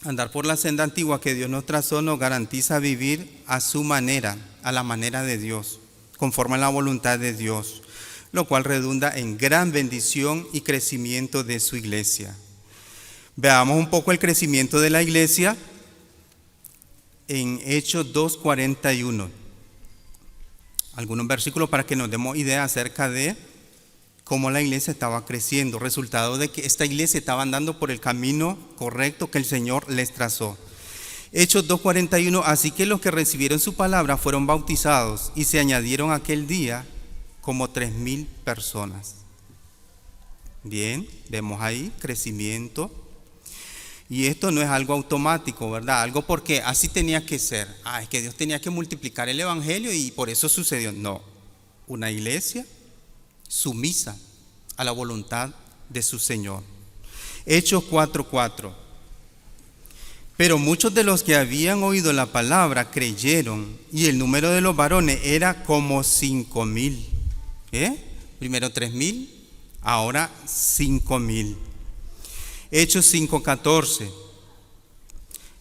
Andar por la senda antigua que Dios nos trazó nos garantiza vivir a su manera, a la manera de Dios, conforme a la voluntad de Dios, lo cual redunda en gran bendición y crecimiento de su iglesia. Veamos un poco el crecimiento de la iglesia en Hechos 2:41. Algunos versículos para que nos demos idea acerca de cómo la iglesia estaba creciendo, resultado de que esta iglesia estaba andando por el camino correcto que el Señor les trazó. Hechos 2:41, así que los que recibieron su palabra fueron bautizados y se añadieron aquel día como 3,000 personas. Bien, vemos ahí crecimiento. Y esto no es algo automático, ¿verdad? Algo porque así tenía que ser. Es que Dios tenía que multiplicar el evangelio y por eso sucedió. No, una iglesia sumisa a la voluntad de su Señor. Hechos 4:4. Pero muchos de los que habían oído la palabra creyeron, y el número de los varones era como 5,000. Primero 3,000, ahora 5,000. Hechos 5:14.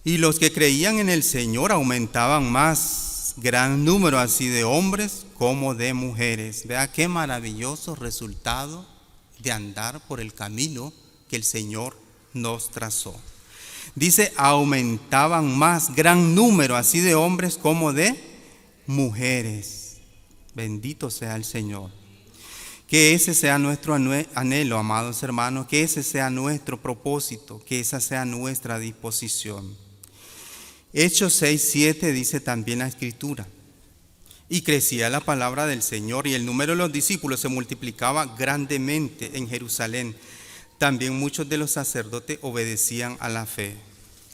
Y los que creían en el Señor aumentaban más, gran número así de hombres como de mujeres. Vea qué maravilloso resultado de andar por el camino que el Señor nos trazó. Dice, aumentaban más, gran número así de hombres como de mujeres. Bendito sea el Señor. Que ese sea nuestro anhelo, amados hermanos, que ese sea nuestro propósito, que esa sea nuestra disposición. Hechos 6:7 dice también la Escritura: y crecía la palabra del Señor y el número de los discípulos se multiplicaba grandemente en Jerusalén. También muchos de los sacerdotes obedecían a la fe.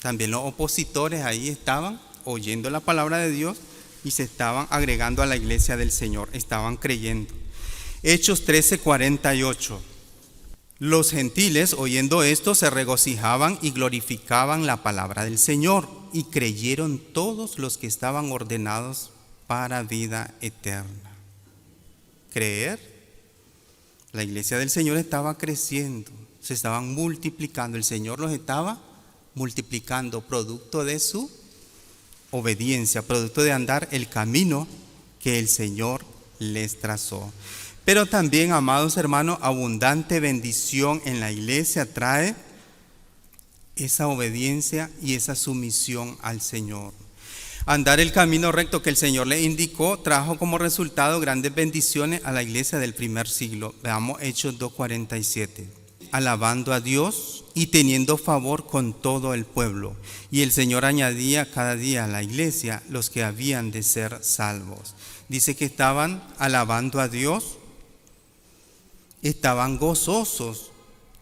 También los opositores ahí estaban oyendo la palabra de Dios y se estaban agregando a la iglesia del Señor, estaban creyendo. Hechos 13:48. Los gentiles, oyendo esto, se regocijaban y glorificaban la palabra del Señor, y creyeron todos los que estaban ordenados para vida eterna. Creer. La iglesia del Señor estaba creciendo, se estaban multiplicando, el Señor los estaba multiplicando, producto de su obediencia, producto de andar el camino que el Señor les trazó. Pero también, amados hermanos, abundante bendición en la iglesia trae esa obediencia y esa sumisión al Señor. Andar el camino recto que el Señor le indicó trajo como resultado grandes bendiciones a la iglesia del primer siglo. Veamos Hechos 2:47. Alabando a Dios y teniendo favor con todo el pueblo. Y el Señor añadía cada día a la iglesia los que habían de ser salvos. Dice que estaban alabando a Dios, estaban gozosos,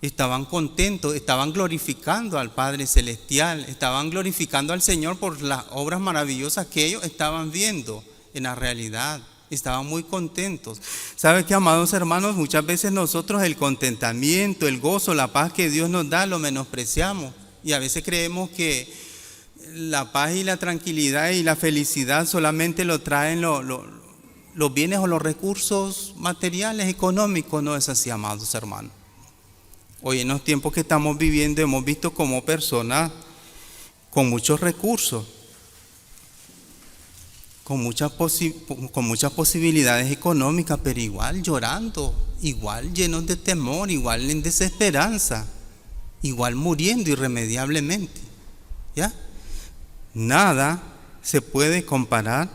estaban contentos, estaban glorificando al Padre Celestial, estaban glorificando al Señor por las obras maravillosas que ellos estaban viendo en la realidad. Estaban muy contentos. ¿Sabe qué, amados hermanos? Muchas veces nosotros el contentamiento, el gozo, la paz que Dios nos da, lo menospreciamos. Y a veces creemos que la paz y la tranquilidad y la felicidad solamente lo traen los bienes o los recursos materiales, económicos. No es así, amados hermanos. Hoy en los tiempos que estamos viviendo hemos visto como personas con muchos recursos, con muchas posibilidades económicas, pero igual llorando, igual llenos de temor, igual en desesperanza, igual muriendo irremediablemente. ¿Ya? Nada se puede comparar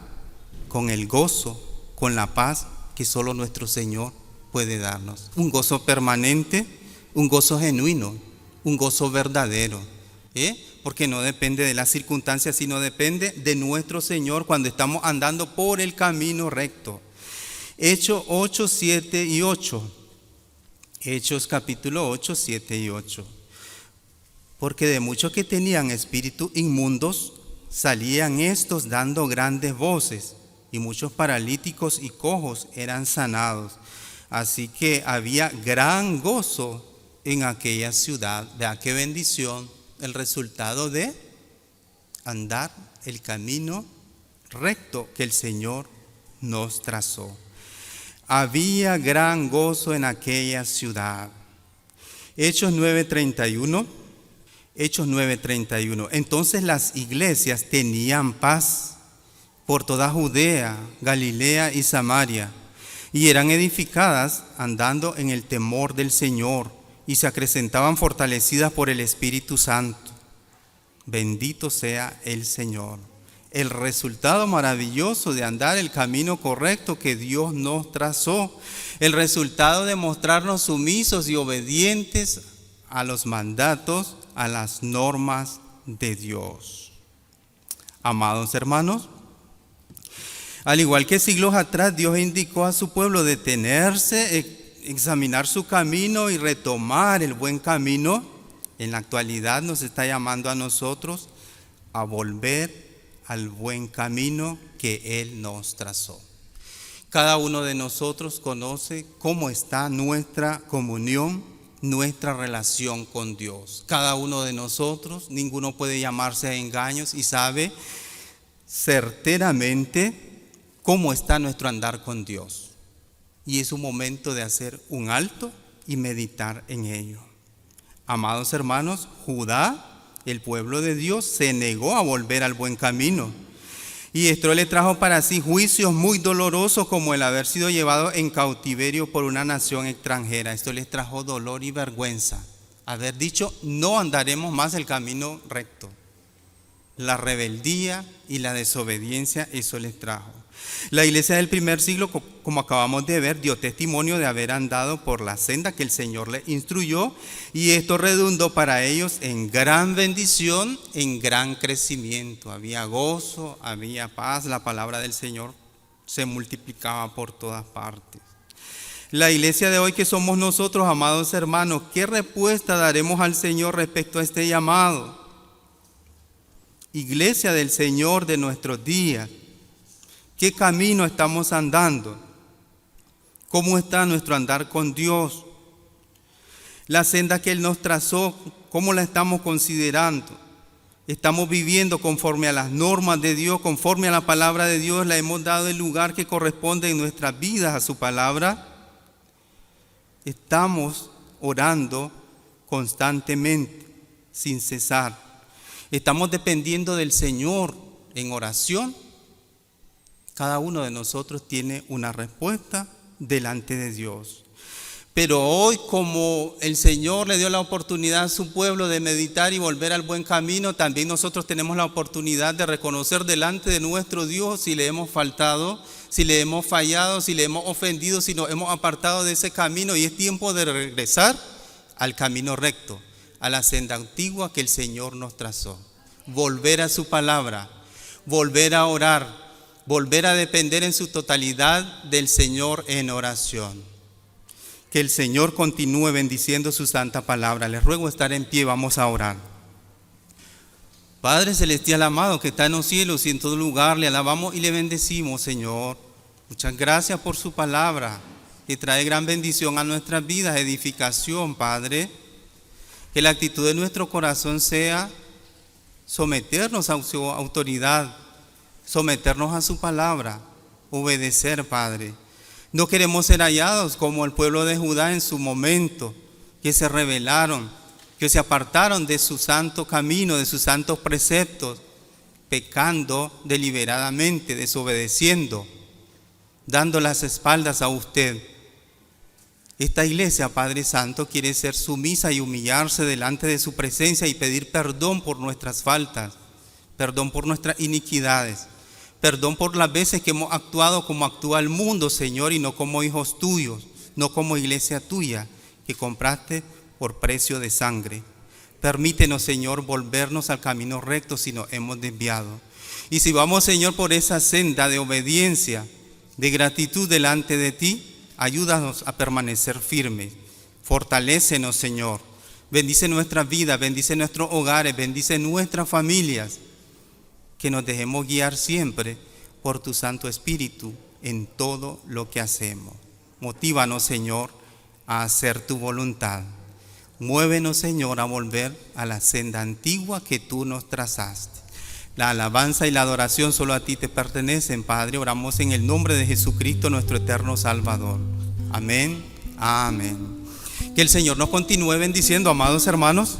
con el gozo, con la paz que solo nuestro Señor puede darnos. Un gozo permanente, un gozo genuino, un gozo verdadero. Porque no depende de las circunstancias, sino depende de nuestro Señor cuando estamos andando por el camino recto. Hechos 8, 7 y 8. Hechos capítulo 8, 7 y 8. Porque de muchos que tenían espíritus inmundos, salían estos dando grandes voces, y muchos paralíticos y cojos eran sanados. Así que había gran gozo en aquella ciudad. Vea qué bendición. El resultado de andar el camino recto que el Señor nos trazó. Había gran gozo en aquella ciudad. Hechos 9:31. Hechos 9:31. Entonces las iglesias tenían paz por toda Judea, Galilea y Samaria, y eran edificadas andando en el temor del Señor, y se acrecentaban fortalecidas por el Espíritu Santo. Bendito sea el Señor. El resultado maravilloso de andar el camino correcto que Dios nos trazó. El resultado de mostrarnos sumisos y obedientes a los mandatos, a las normas de Dios. Amados hermanos, al igual que siglos atrás, Dios indicó a su pueblo detenerse, examinar su camino y retomar el buen camino. En la actualidad nos está llamando a nosotros a volver al buen camino que Él nos trazó. Cada uno de nosotros conoce cómo está nuestra comunión, nuestra relación con Dios. Cada uno de nosotros, ninguno puede llamarse a engaños y sabe certeramente cómo está nuestro andar con Dios. Y es un momento de hacer un alto y meditar en ello. Amados hermanos, Judá, el pueblo de Dios, se negó a volver al buen camino. Y esto le trajo para sí juicios muy dolorosos, como el haber sido llevado en cautiverio por una nación extranjera. Esto les trajo dolor y vergüenza. Haber dicho, no andaremos más el camino recto. La rebeldía y la desobediencia, eso les trajo. La iglesia del primer siglo, como acabamos de ver, dio testimonio de haber andado por la senda que el Señor les instruyó, y esto redundó para ellos en gran bendición, en gran crecimiento. Había gozo, había paz, la palabra del Señor se multiplicaba por todas partes. La iglesia de hoy que somos nosotros, amados hermanos, ¿qué respuesta daremos al Señor respecto a este llamado? Iglesia del Señor de nuestros días, ¿qué camino estamos andando? ¿Cómo está nuestro andar con Dios? La senda que Él nos trazó, ¿cómo la estamos considerando? ¿Estamos viviendo conforme a las normas de Dios, conforme a la palabra de Dios? ¿Le hemos dado el lugar que corresponde en nuestras vidas a su palabra? Estamos orando constantemente, sin cesar. Estamos dependiendo del Señor en oración. Cada uno de nosotros tiene una respuesta delante de Dios. Pero hoy, como el Señor le dio la oportunidad a su pueblo de meditar y volver al buen camino, también nosotros tenemos la oportunidad de reconocer delante de nuestro Dios si le hemos faltado, si le hemos fallado, si le hemos ofendido, si nos hemos apartado de ese camino, y es tiempo de regresar al camino recto, a la senda antigua que el Señor nos trazó. Volver a su palabra, volver a orar, volver a depender en su totalidad del Señor en oración. Que el Señor continúe bendiciendo su santa palabra. Les ruego estar en pie, vamos a orar. Padre celestial amado que está en los cielos y en todo lugar, le alabamos y le bendecimos, Señor. Muchas gracias por su palabra, que trae gran bendición a nuestras vidas, edificación, Padre. Que la actitud de nuestro corazón sea someternos a su autoridad, someternos a su palabra, obedecer, Padre. No queremos ser hallados como el pueblo de Judá en su momento, que se rebelaron, que se apartaron de su santo camino, de sus santos preceptos, pecando deliberadamente, desobedeciendo, dando las espaldas a usted. Esta iglesia, Padre Santo, quiere ser sumisa y humillarse delante de su presencia y pedir perdón por nuestras faltas, perdón por nuestras iniquidades. Perdón por las veces que hemos actuado como actúa el mundo, Señor, y no como hijos tuyos, no como iglesia tuya, que compraste por precio de sangre. Permítenos, Señor, volvernos al camino recto si nos hemos desviado. Y si vamos, Señor, por esa senda de obediencia, de gratitud delante de ti, ayúdanos a permanecer firmes. Fortalécenos, Señor. Bendice nuestras vidas, bendice nuestros hogares, bendice nuestras familias. Que nos dejemos guiar siempre por tu Santo Espíritu en todo lo que hacemos. Motívanos, Señor, a hacer tu voluntad. Muévenos, Señor, a volver a la senda antigua que tú nos trazaste. La alabanza y la adoración solo a ti te pertenecen, Padre. Oramos en el nombre de Jesucristo, nuestro eterno Salvador. Amén, amén. Que el Señor nos continúe bendiciendo, amados hermanos.